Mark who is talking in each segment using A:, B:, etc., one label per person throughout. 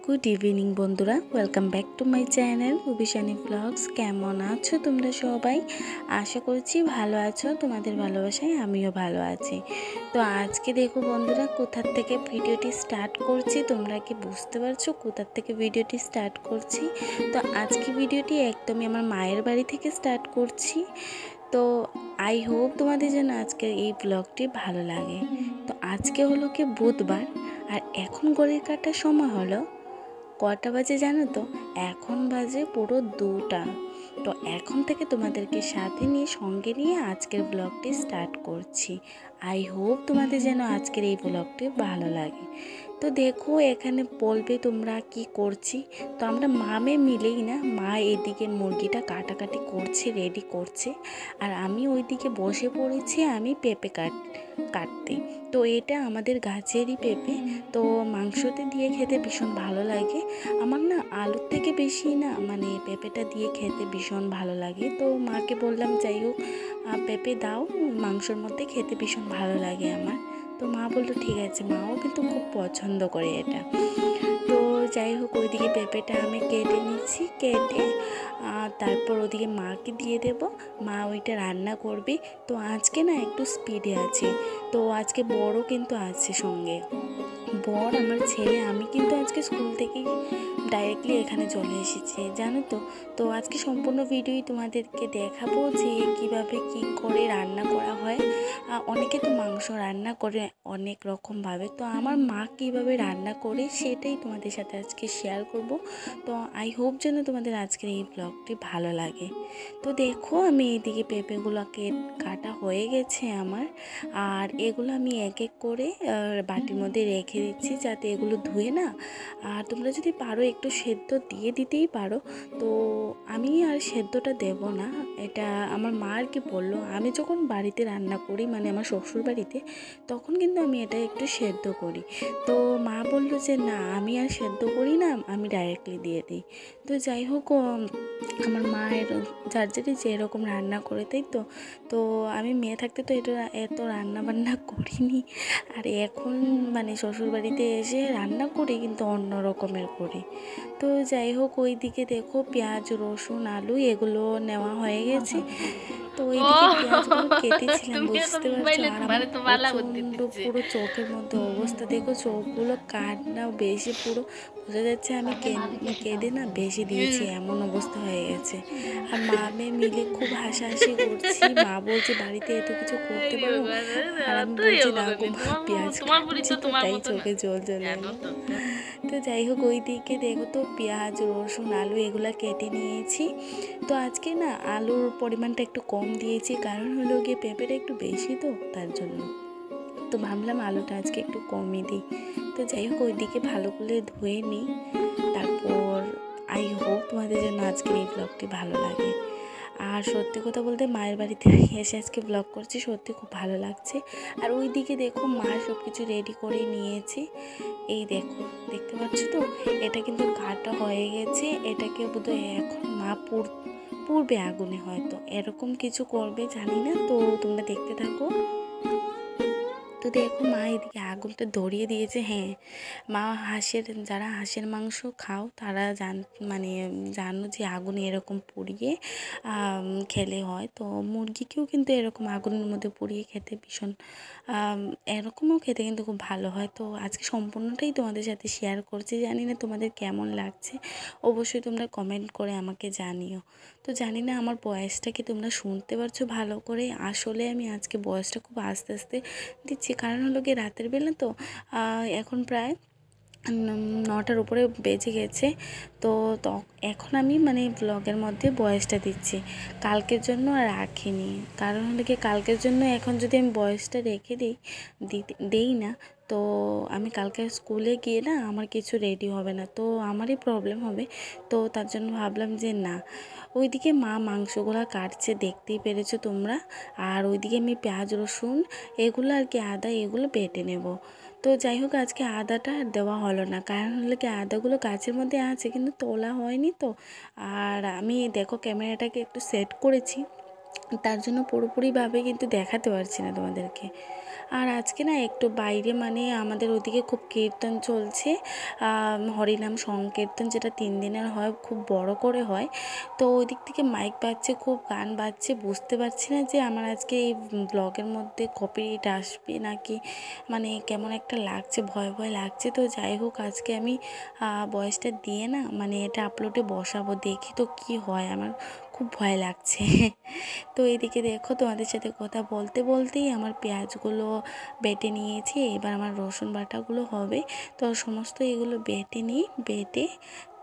A: Good evening বন্ধুরা, welcome back to my channel Abhishani blogs. কেমন আছো তোমরা সবাই? আশা করছি ভালো আছো। তোমাদের ভালোবাসায় আমিও ভালো আছি। তো আজকে দেখো বন্ধুরা, কোথার থেকে ভিডিওটি স্টার্ট করছি তোমরা কি বুঝতে পারছো কোথার থেকে ভিডিওটি স্টার্ট করছি? তো আজকে ভিডিওটি একদমই আমার মায়ের বাড়ি থেকে স্টার্ট করছি। তো আই হোপ তোমাদের যেন আজকের এই ব্লগটি ভালো লাগে। তো আজকে হলো কি বুধবার, আর এখন ঘড়ির কাটার সময় হলো কটা বাজে জানো তো? এখন বাজে পুরো 2টা। তো এখন থেকে তোমাদেরকে সাথে নিয়ে সঙ্গে নিয়ে আজকের ব্লগটি স্টার্ট করছি। আই হোপ তোমাদের যেন আজকের এই ব্লগটি ভালো লাগে। তো দেখো, এখানে বলবে তোমরা কি করছি। তো আমরা মামে মিলেই না, মা এদিকে মুরগিটা কাটাকাটি করছে, রেডি করছে, আর আমি ওইদিকে বসে পড়েছি আমি পেঁপে কাটতে। তো এটা আমাদের গাছেরই পেঁপে। তো মাংসতে দিয়ে খেতে ভীষণ ভালো লাগে আমার। না আলুর থেকে বেশি না মানে পেঁপেটা দিয়ে খেতে ভীষণ ভালো লাগে। তো মাকে বললাম যাই হোক পেঁপে দাও, মাংসর মধ্যে খেতে ভীষণ ভালো লাগে আমার। তো মা বললো ঠিক আছে, মাও কিন্তু খুব পছন্দ করে এটা। তো যাই হোক, ওইদিকে পেঁপেটা আমি কেটে নিচ্ছি, কেটে তারপর ওদিকে মাকে দিয়ে দেব, মা ওইটা রান্না করবে। তো আজকে না একটু স্পিডে আছে, তো আজকে বড়ও কিন্তু আছে সঙ্গে, বর আমার ছেলে। আমি কিন্তু আজকে স্কুল থেকে ডাইরেক্টলি এখানে চলে এসেছি জানো তো। তো আজকে সম্পূর্ণ ভিডিওই তোমাদেরকে দেখাবো যে কিভাবে কি করে রান্না করা হয়। অনেকে তো মাংস রান্না করে অনেক রকমভাবে, তো আমার মা কীভাবে রান্না করে সেটাই তোমাদের সাথে আজকে শেয়ার করব। তো আই হোপ যেন তোমাদের আজকের এই ব্লগটি ভালো লাগে। তো দেখো, আমি এইদিকে পেঁপেগুলোকে কাটা হয়ে গেছে আমার, আর এগুলো আমি এক এক করে বাটির মধ্যে রেখে দিচ্ছি যাতে এগুলো ধুয়ে না। আর তোমরা যদি পারো একটু সেদ্ধ দিয়ে দিতেই পারো। তো আমি আর সেদ্ধটা দেব না, এটা আমার মা আর কি বললো। আমি যখন বাড়িতে রান্না করি মানে আমার শ্বশুর বাড়িতে, তখন কিন্তু আমি এটা একটু সেদ্ধ করি। তো মা বললো যে না, আমি আর সেদ্ধ করি না, আমি ডাইরেক্টলি দিয়ে দিই। তো যাই হোক, আমার মায়ের যার যারই যেরকম রান্না করে, তাই তো। তো আমি মেয়ে থাকতে তো এটা এত রান্না বান্না করিনি, আর এখন মানে শ্বশুরবাড়িতে এসে রান্না করি কিন্তু অন্য রকমের করি। তো যাই হোক, ওই দিকে দেখো পেঁয়াজ রসুন আলু এগুলো নেওয়া হয়ে গেছে। তো ওইদিকে পেঁয়াজগুলো কেটেছিলাম, বুঝতে পারছো। আর আমার প্রচণ্ড পুরো চোখের মধ্যে অবস্থা দেখো, চোখগুলো কান্না বেশি, পুরো বোঝা যাচ্ছে আমি কেঁদে না বেশি দিয়েছি, এমন অবস্থা হয়ে গেছে। আর মা মেয়ে মিলে খুব হাসাহাসি করছি। মা বলছে বাড়িতে এত কিছু করতে পারো, আর আমি বলছি না গো মা, পেঁয়াজ কাটছি তো তাই চোখে জল চলে এলো। তো যাই হোক, ওই দিকে দেখো তো পেঁয়াজ রসুন আলু এগুলো কেটে নিয়েছি। তো আজকে না আলুর পরিমাণটা একটু কম দিয়েছি, কারণ হলো গিয়ে পেঁপেটা একটু বেশি তো তার জন্য। তো ভাবলাম আলুটা আজকে একটু কমই দিই। তো যাই হোক, ওইদিকে ভালো করে ধুয়ে নিই। তারপর আই হোপ তোমাদের জন্য আজকের এই ব্লগটি ভালো লাগে। আর সত্যি কথা বলতে মায়ের বাড়িতে এসে আজকে ব্লগ করছি, সত্যি খুব ভালো লাগছে। আর ওই দিকে দেখো মা সব কিছু রেডি করে নিয়েছে। এই দেখো, দেখতে পাচ্ছ তো, এটা কিন্তু কাটা হয়ে গেছে। এটাকে বোধহয় এখন মা পূর্বে আগুনে হয়তো এরকম কিছু করবে, জানি না। তো তোমরা দেখতে থাকো। তো দেখো মা এদিকে আগুনটা ধরিয়ে দিয়েছে। হ্যাঁ, মা যারা হাঁসের মাংস খাও তারা মানে জানো যে আগুনে এরকম পুড়িয়ে খেলে হয়। তো মুরগিকেও কিন্তু এরকম আগুনের মধ্যে পুড়িয়ে খেতে ভীষণ এরকমও খেতে কিন্তু খুব ভালো হয়। তো আজকে সম্পূর্ণটাই তোমাদের সাথে শেয়ার করছি, জানি না তোমাদের কেমন লাগছে, অবশ্যই তোমরা কমেন্ট করে আমাকে জানিও। তো জানি না আমার ভয়েসটা কি তোমরা শুনতে পারছো ভালো করে। আসলে আমি আজকে ভয়েসটা খুব আস্তে আস্তে দিচ্ছি, কারণ হলো গিয়ে রাতের বেলা তো এখন প্রায় 9টার উপরে বেজে গেছে। তো এখন আমি মানে ব্লগের মধ্যে ভয়েসটা দিচ্ছি, কালকের জন্য আর রাখিনি। কারণ হলো কি, কালকের জন্য এখন যদি আমি ভয়েসটা রেখে দেই না, তো আমি কালকে স্কুলে গিয়ে না আমার কিছু রেডি হবে না, তো আমারই প্রবলেম হবে। তো তার জন্য ভাবলাম যে না, ওইদিকে মা মাংসগুলো কাটছে, দেখতেই পেরেছো তোমরা। আর ওইদিকে আমি পেঁয়াজ রসুন এগুলো আর কি আদা এগুলো বেটে নেব। তো যাই হোক, আজকে আদাটা আর দেওয়া হলো না, কারণ হলো কি আদাগুলো গাছের মধ্যে আছে কিন্তু তোলা হয়নি। তো আর আমি দেখো ক্যামেরাটাকে একটু সেট করেছি তার জন্য পুরোপুরিভাবে কিন্তু দেখাতে পারছি না তোমাদেরকে। আর আজকে না একটু বাইরে মানে আমাদের ওদিকে খুব কীর্তন চলছে, হরিনাম সংকীর্তন, যেটা 3 দিনের হয়, খুব বড় করে হয়। তো ওই দিক থেকে মাইক বাজছে, খুব গান বাজছে, বুঝতে পারছি না যে আমার আজকে এই ব্লগের মধ্যে কপিরাইট আসবে নাকি, মানে কেমন একটা লাগছে, ভয় ভয় লাগছে। তো যাই হোক, আজকে আমি ভয়েসটা দিয়ে না মানে এটা আপলোডে বসাবো, দেখি তো কি হয়, আমার খুব ভয় লাগছে। তো এদিকে দেখো, তোমাদের সাথে কথা বলতে বলতেই আমার পেঁয়াজগুলো বেটে নিয়েছি, এবার আমার রসুন বাটাগুলো হবে। তো সমস্ত এগুলো বেটে নিই, বেটে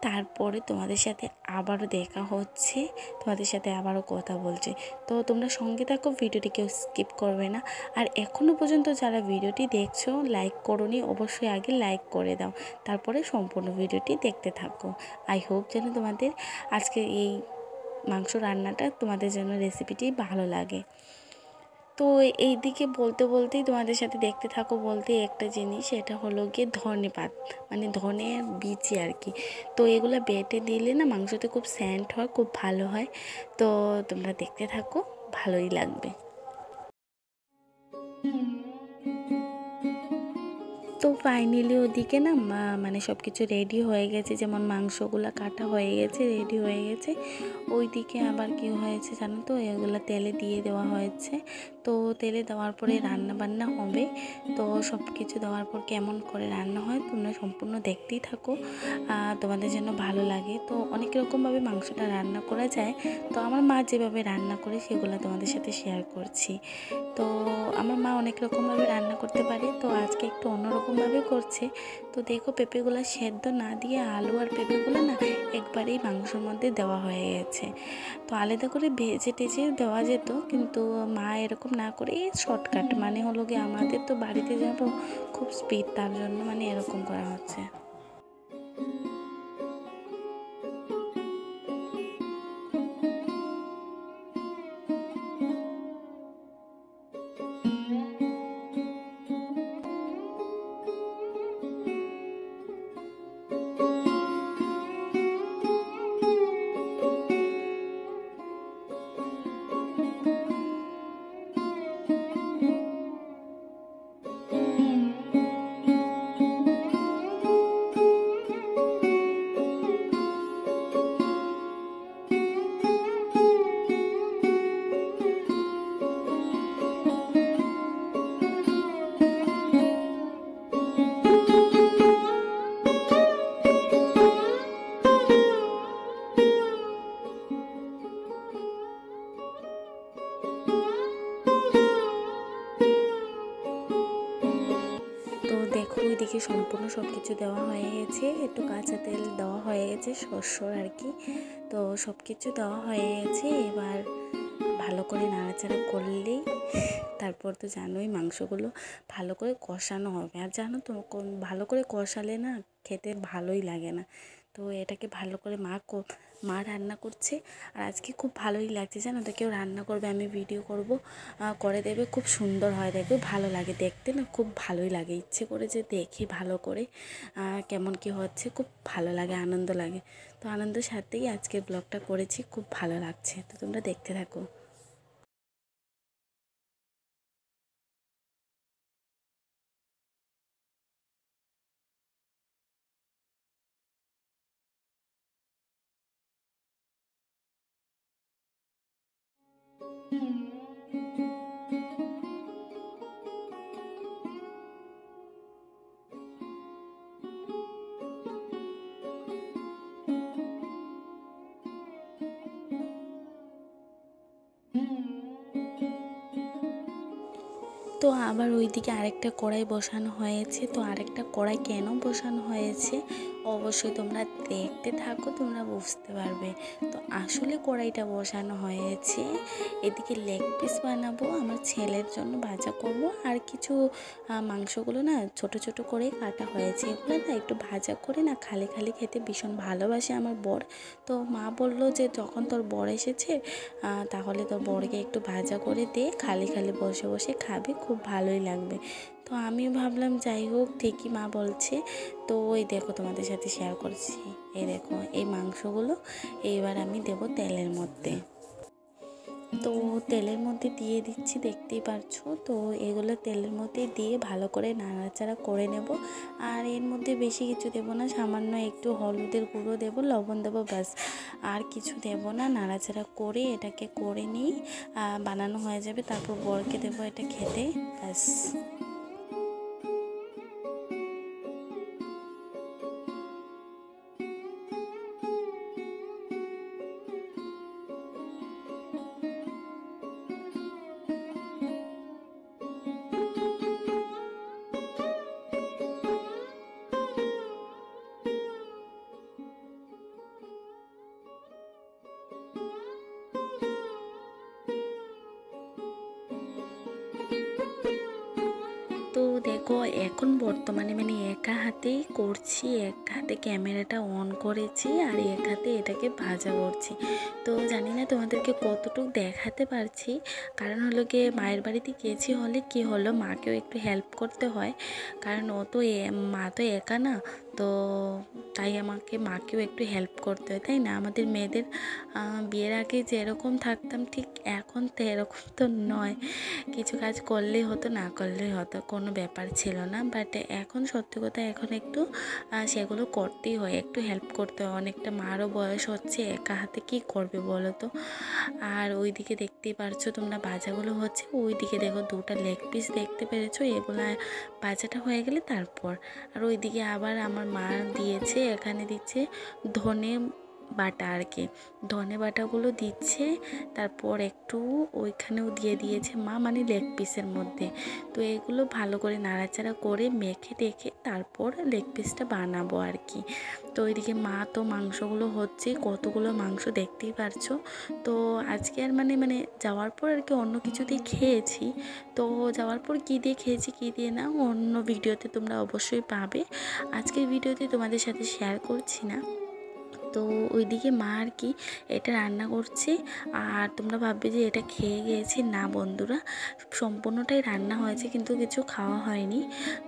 A: তারপরে তোমাদের সাথে আবারও দেখা হচ্ছে, তোমাদের সাথে আবারও কথা বলছে। তো তোমরা সঙ্গে থাকো, ভিডিওটি কেউ স্কিপ করবে না। আর এখনও পর্যন্ত যারা ভিডিওটি দেখছো লাইক করোনি, অবশ্যই আগে লাইক করে দাও, তারপরে সম্পূর্ণ ভিডিওটি দেখতে থাকো। আই হোপ যেন তোমাদের আজকে এই মাংস রান্নাটা, তোমাদের জন্য রেসিপিটি ভালো লাগে। তো এই দিকে বলতে বলতেই তোমাদের সাথে দেখতে থাকো বলতে একটা জিনিস, এটা হলো গিয়ে ধনে পাত, মানে ধনের বীজ আর কি। তো এগুলো বেটে দিলে না মাংসতে খুব সেন্ট হয়, খুব ভালো হয়। তো তোমরা দেখতে থাকো, ভালোই লাগবে। তো ফাইনালি ওদিকে না মানে সব কিছু রেডি হয়ে গেছে, যেমন মাংসগুলো কাটা হয়ে গেছে, রেডি হয়ে গেছে। ওইদিকে আবার কি হয়েছে জানো তো, এগুলো তেলে দিয়ে দেওয়া হয়েছে। তো তেলে দেওয়ার পরে রান্না বান্না হবে। তো সব কিছু দেওয়ার পর কেমন করে রান্না হয় তোমরা সম্পূর্ণ দেখতেই থাকো, তোমাদের যেন ভালো লাগে। তো অনেক রকমভাবে মাংসটা রান্না করা যায়, তো আমার মা যেভাবে রান্না করে সেগুলো তোমাদের সাথে শেয়ার করছি। তো আমার মা অনেক রকমভাবে রান্না করতে পারে, তো আজকে একটু অন্যরকমভাবে করছে। তো দেখো, পেঁপেগুলো সেদ্ধ না দিয়ে আলু আর পেঁপেগুলো না একবারেই মাংসের মধ্যে দেওয়া হয়ে গেছে। তো আলাদা করে ভেজে টেজে দেওয়া যেত, কিন্তু মা এরকম না করে শর্টকাট, মানে হলো গিয়ে আমাদের তো বাড়িতে যাব খুব স্পিড, তার জন্য মানে এরকম করা হচ্ছে। তো দেখো, ওইদিকে সম্পূর্ণ সব কিছু দেওয়া হয়ে গেছে, একটু কাঁচা তেল দেওয়া হয়ে গেছে, শস্যর আর কি। তো সব কিছু দেওয়া হয়ে গেছে, এবার ভালো করে নাড়াচাড়া করলেই তারপর তো জানোই মাংসগুলো ভালো করে কষানো হবে। আর জানো তো, ভালো করে কষালে না খেতে ভালোই লাগে না। তো এটাকে ভালো করে মা রান্না করছে, আর আজকে খুব ভালোই লাগছে জানো তো। কেউ রান্না করবে, আমি ভিডিও করব, করে দেবে, খুব সুন্দর হয়, দেখবে ভালো লাগে দেখতে, না খুব ভালোই লাগে, ইচ্ছে করে যে দেখি ভালো করে কেমন কি হচ্ছে, খুব ভালো লাগে, আনন্দ লাগে। তো আনন্দের সাথেই আজকের ব্লগটা করেছি, খুব ভালো লাগছে। তো তোমরা দেখতে থাকো। তো আবার ওইদিকে আরেকটা কড়াই বসানো হয়েছে। তো আরেকটা কড়াই কেন বসানো হয়েছে অবশ্যই তোমরা দেখতে থাকো, তোমরা বুঝতে পারবে। তো আসলে কড়াইটা বসানো হয়েছে, এদিকে লেগ পিস বানাবো, আমার ছেলের জন্য ভাজা করব, আর কিছু মাংসগুলো না ছোট ছোট করে কাটা হয়েছে, এগুলো না একটু ভাজা করে না খালি খালি খেতে ভীষণ ভালোবাসে আমার বর। তো মা বলল যে যখন তোর বর এসেছে তাহলে তোর বরকে একটু ভাজা করে দে, খালি খালি বসে বসে খাবে, খুব ভালোই লাগবে। তো আমিও ভাবলাম যাই হোক, ঠিকই মা বলছে। তো ওই দেখো, তোমাদের সাথে শেয়ার করছি, এই দেখো এই মাংসগুলো এইবার আমি দেব তেলের মধ্যে। তো তেলের মধ্যে দিয়ে দিচ্ছি, দেখতেই পারছো। তো এগুলো তেলের মধ্যে দিয়ে ভালো করে নাড়াচাড়া করে নেব। আর এর মধ্যে বেশি কিছু দেবো না, সামান্য একটু হলুদের গুঁড়ো দেবো, লবণ দেবো, ব্যাস, আর কিছু দেবো না। নাড়াচাড়া করে এটাকে করে নিই, বানানো হয়ে যাবে। তারপর বরকে দেবো এটা খেতে, ব্যাস। তো দেখো এখন বর্তমানে মানে একা হাতেই করছি, এক হাতে ক্যামেরাটা অন করেছি আর এক হাতে এটাকে ভাজা করছি। তো জানি না তোমাদেরকে কতটুকু দেখাতে পারছি, কারণ হলো গিয়ে মায়ের বাড়িতে গিয়েছি, হলে কি হলো মাকেও একটু হেল্প করতে হয়, কারণ ও তো মা তো একা না, তো তাই আমাকে মাকেও একটু হেল্প করতে হয়, তাই না? আমাদের মেয়েদের বিয়ের আগে যেরকম থাকতাম ঠিক এখন তো এরকম তো নয়, কিছু কাজ করলেই হতো, না করলেই হতো, কোনো ব্যাপার ছিল না। বাট এখন সত্যি কথা, এখন একটু সেগুলো করতেই হয়, একটু হেল্প করতে হয়। অনেকটা মারও বয়স হচ্ছে, একা হাতে কী করবে বলো তো। আর ওইদিকে দেখতেই পারছো তোমরা ভাজাগুলো হচ্ছে, ওইদিকে দেখো দুটো লেগ পিস দেখতে পেরেছো, এগুলো ভাজাটা হয়ে গেলে তারপর। আর ওইদিকে আবার আমার মা দিয়েছে, এখানে দিচ্ছে ধনে বাটা, আর কি ধনে বাটাগুলো দিচ্ছে, তারপর একটু ওইখানেও দিয়ে দিয়েছে মা, মানে লেগ পিসের মধ্যে। তো এগুলো ভালো করে নাড়াচাড়া করে মেখে টেখে তারপর লেগ পিসটা বানাবো আর কি। তো ওইদিকে মা তো মাংসগুলো হচ্ছে, কতগুলো মাংস দেখতেই পারছো। তো আজকে আর মানে যাওয়ার পর আর কি অন্য কিছুতেই খেয়েছি, তো যাওয়ার পর কী দিয়ে খেয়েছি কী দিয়ে না অন্য ভিডিওতে তোমরা অবশ্যই পাবে, আজকের ভিডিওতে তোমাদের সাথে শেয়ার করছি না। তো ওইদিকে মা আর কি এটা রান্না করছে, আর তোমরা ভাববে যে এটা খেয়ে গিয়েছি, না বন্ধুরা, সম্পূর্ণটাই রান্না হয়েছে কিন্তু কিছু খাওয়া হয়নি।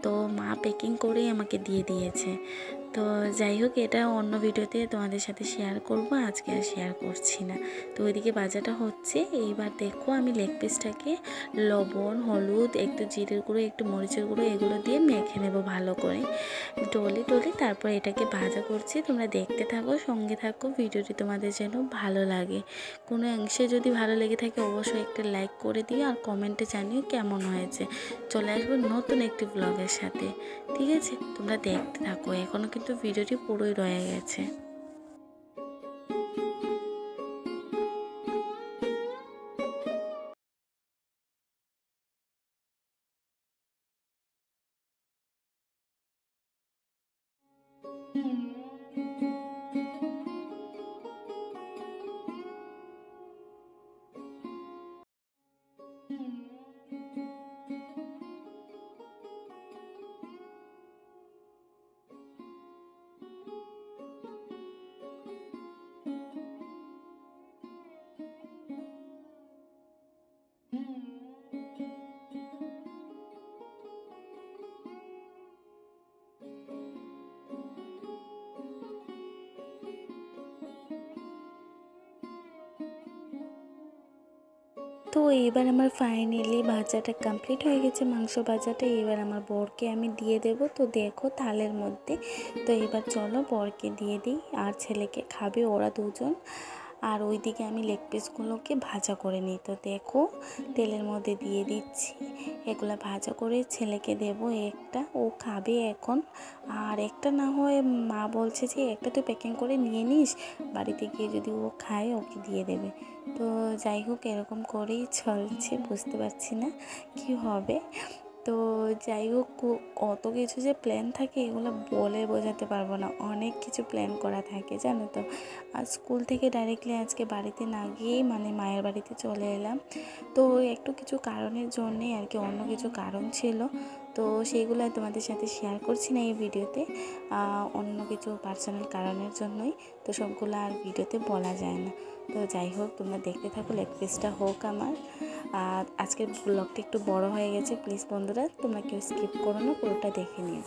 A: তো মা প্যাকিং করেই আমাকে দিয়ে দিয়েছে। তো যাই হোক, এটা অন্য ভিডিওতে তোমাদের সাথে শেয়ার করব, আজকে আর শেয়ার করছি না। তো ওইদিকে ভাজাটা হচ্ছে, এইবার দেখো আমি লেগ পিসটাকে লবণ, হলুদ, একটু জিরের গুঁড়ো, একটু মরিচের গুঁড়ো এগুলো দিয়ে মেখে নেব ভালো করে, ডলে ডলে তারপর এটাকে ভাজা করছি। তোমরা দেখতে থাকো, সঙ্গে থাকো, ভিডিওটি তোমাদের যেন ভালো লাগে। কোনো অংশে যদি ভালো লেগে থাকে অবশ্যই একটা লাইক করে দিও, আর কমেন্টে জানিও কেমন হয়েছে। চলে আসবো নতুন একটি ব্লগের সাথে, ঠিক আছে? তোমরা দেখতে থাকো, এখনও কিন্তু ভিডিওটি পুরোই রয়ে গেছে। তো এবার আমার ফাইনালি ভাজাটা কমপ্লিট হয়ে গেছে, মাংস ভাজাটা। এবার আমার বরকে আমি দিয়ে দেব। তো দেখো থালের মধ্যে, তো এবার চলো বরকে দিয়ে দিই, আর ছেলেকে খাবে ওরা দুজন। আর ওইদিকে আমি লেগ পিসগুলোকে ভাজা করে নিই। তো দেখো তেলের মধ্যে দিয়ে দিচ্ছি, এগুলো ভাজা করে ছেলেকে দেব একটা, ও খাবে এখন। আর একটা না হয় মা বলছে যে একটা তো প্যাকিং করে নিয়ে নিস, বাড়িতে গিয়ে যদি ও খায় ওকে দিয়ে দেবে। তো যাই হোক, এরকম করেই চলছে, বুঝতে পারছি না কি হবে। তো যাই হোক, কত কিছু যে প্ল্যান থাকে এগুলো বলে বোঝাতে পারবো না, অনেক কিছু প্ল্যান করা থাকে জানো তো। আর স্কুল থেকে ডাইরেক্টলি আজকে বাড়িতে না গিয়েই মানে মায়ের বাড়িতে চলে এলাম। তো একটু কিছু কারণের জন্যে আর কি, অন্য কিছু কারণ ছিল, তো সেইগুলো তোমাদের সাথে শেয়ার করছি না এই ভিডিওতে, অন্য কিছু পার্সোনাল কারণের জন্যই, তো সবগুলো আর ভিডিওতে বলা যায় না। তো যাই হোক, তোমরা দেখতে থাকো, লেগ পিসটা হোক আমার। আর আজকের ব্লগটা একটু বড় হয়ে গেছে, প্লিজ বন্ধুরা তোমরা কেউ স্কিপ করো না, পুরোটা দেখে নিও।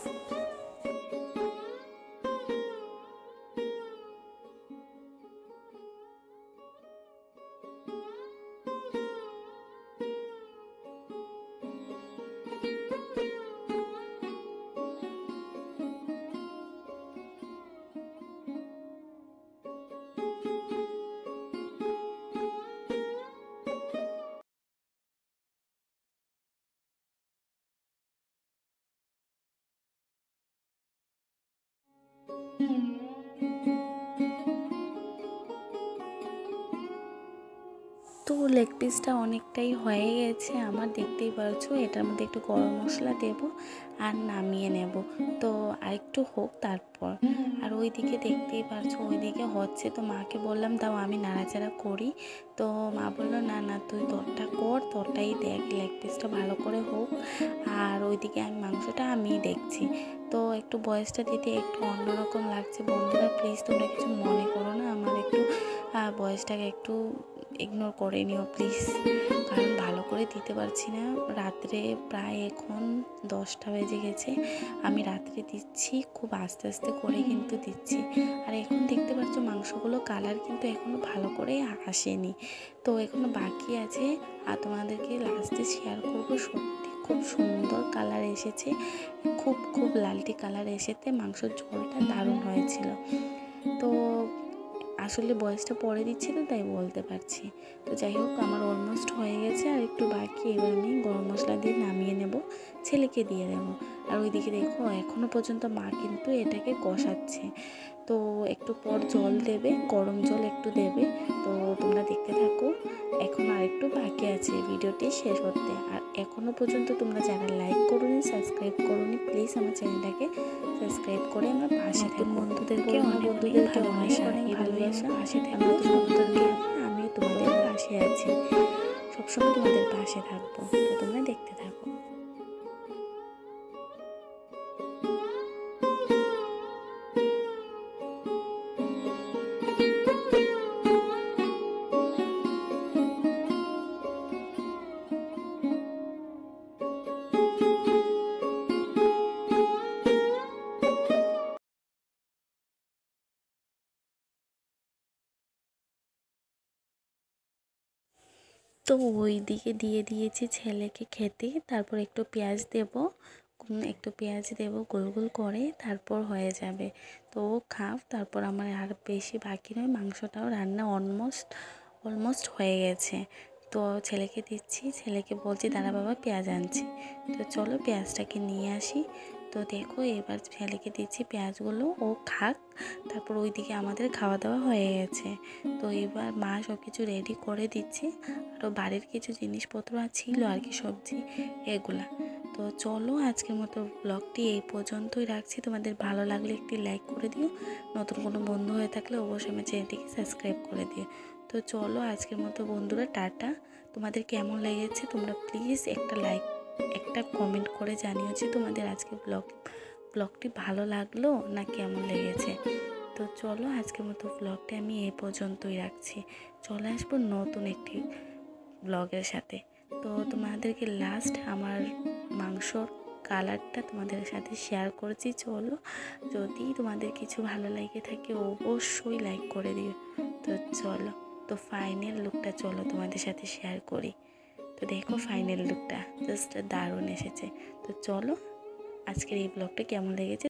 A: তো লেগ পিসটা অনেকটাই হয়ে গেছে আমার, দেখতেই পারছো। এটার মধ্যে একটু গরম মশলা দেব আর নামিয়ে নেব। তো আরেকটু হোক তারপর। আর ওইদিকে দেখতেই পারছো ওইদিকে হচ্ছে, তো মাকে বললাম দাও আমি নাড়াচাড়া করি। তো মা বললো না না তুই তোরটা কর, তোরটাই দেখ, লেগ পিসটা ভালো করে হোক। আর ওইদিকে আমি মাংসটা আমিই দেখছি। তো একটু বয়সটা দিতে একটু অন্যরকম লাগছে বন্ধুরা, প্লিজ তোমরা কিছু মনে করো না, আমার একটু বয়সটাকে একটু ইগনোর করে নিও প্লিজ, কারণ ভালো করে দিতে পারছি না। রাত্রে প্রায় এখন 10টা বেজে গেছে, আমি রাত্রে দিচ্ছি, খুব আস্তে আস্তে করে কিন্তু দিচ্ছি। আর এখন দেখতে পাচ্ছ মাংসগুলো কালার কিন্তু এখনও ভালো করে আসেনি, তো এখনও বাকি আছে। আর তোমাদেরকে লাস্টে শেয়ার করবো, সত্যি খুব সুন্দর কালার এসেছে, খুব খুব লালটি কালার এসেছে, মাংসের ঝোলটা দারুণ হয়েছিল। তো আসলে বয়সটা পরে দিচ্ছি তো তাই বলতে পারছি। তো যাই হোক আমার অলমোস্ট হয়ে গেছে, আর একটু বাকি। এবার আমি গরম মশলা দিয়ে নামিয়ে নেব, ছেলেকে দিয়ে দেবো। আর ওইদিকে দেখো এখনও পর্যন্ত মা কিন্তু এটাকে কষাচ্ছে। তো একটু পর জল দেবে, গরম জল একটু দেবে। তো তোমরা দেখতে থাকো, এখন আর একটু বাকি আছে ভিডিওটি শেষ করতে। আর এখনও পর্যন্ত তোমরা যারা লাইক করোনি, সাবস্ক্রাইব করোনি, প্লিজ আমার চ্যানেলটাকে সাবস্ক্রাইব করে আমার পাশে থাকুন। বন্ধুদেরকে অনেক ভালোবাসা, এইভাবেই আমার পাশে থাকো। বন্ধুদেরকে আমি তোমাদের পাশে আছি, সবসময় তোমাদের পাশে থাকবো। তো তোমরা দেখতে থাকো। তো ওই দিকে দিয়ে দিয়েছি ছেলেকে খেতে, তারপর একটু পেঁয়াজ দেব, গোল গোল করে, তারপর হয়ে যাবে। তো ও খাও, তারপর আমার আর বেশি বাকি নয়, মাংসটাও রান্না অলমোস্ট হয়ে গেছে। তো ছেলেকে দিচ্ছি, ছেলেকে বলছি দাঁড়া বাবা পেঁয়াজ আনছি। তো চলো পেঁয়াজটাকে নিয়ে আসি। তো দেখো এবার ছেলেকে দিচ্ছি পেঁয়াজগুলো, ও খাক, তারপর ওইদিকে আমাদের খাওয়া দাওয়া হয়ে গেছে। তো এবার মা সব কিছু রেডি করে দিচ্ছে, আরও বাড়ির কিছু জিনিসপত্র ছিল আর কি, সবজি এগুলা। তো চলো আজকের মতো ব্লগটি এই পর্যন্তই রাখছি। তোমাদের ভালো লাগলে একটি লাইক করে দিও, নতুন কোনো বন্ধু হয়ে থাকলে অবশ্যই আমার চ্যানেলটিকে সাবস্ক্রাইব করে দিও। তো চলো আজকের মতো বন্ধুরা টাটা। তোমাদের কেমন লেগেছে তোমরা প্লিজ একটা কমেন্ট করে জানিও যে তোমাদের আজকে ব্লগটি ভালো লাগলো না কেমন লেগেছে। তো চলো আজকের মতো ব্লগটা আমি এই পর্যন্তই রাখছি, চলে আসবো নতুন একটি ব্লগের সাথে। তো তোমাদেরকে লাস্ট আমার মাংসর কালারটা তোমাদের সাথে শেয়ার করেছি। চলো যদি তোমাদের কিছু ভালো লাগে থাকে অবশ্যই লাইক করে দিও। তো চলো, তো ফাইনাল লুকটা চলো তোমাদের সাথে শেয়ার করি। তো দেখো ফাইনাল লুকটা জাস্ট দারুণ এসেছে। তো চলো আজকের এই ব্লগটা কেমন লেগেছে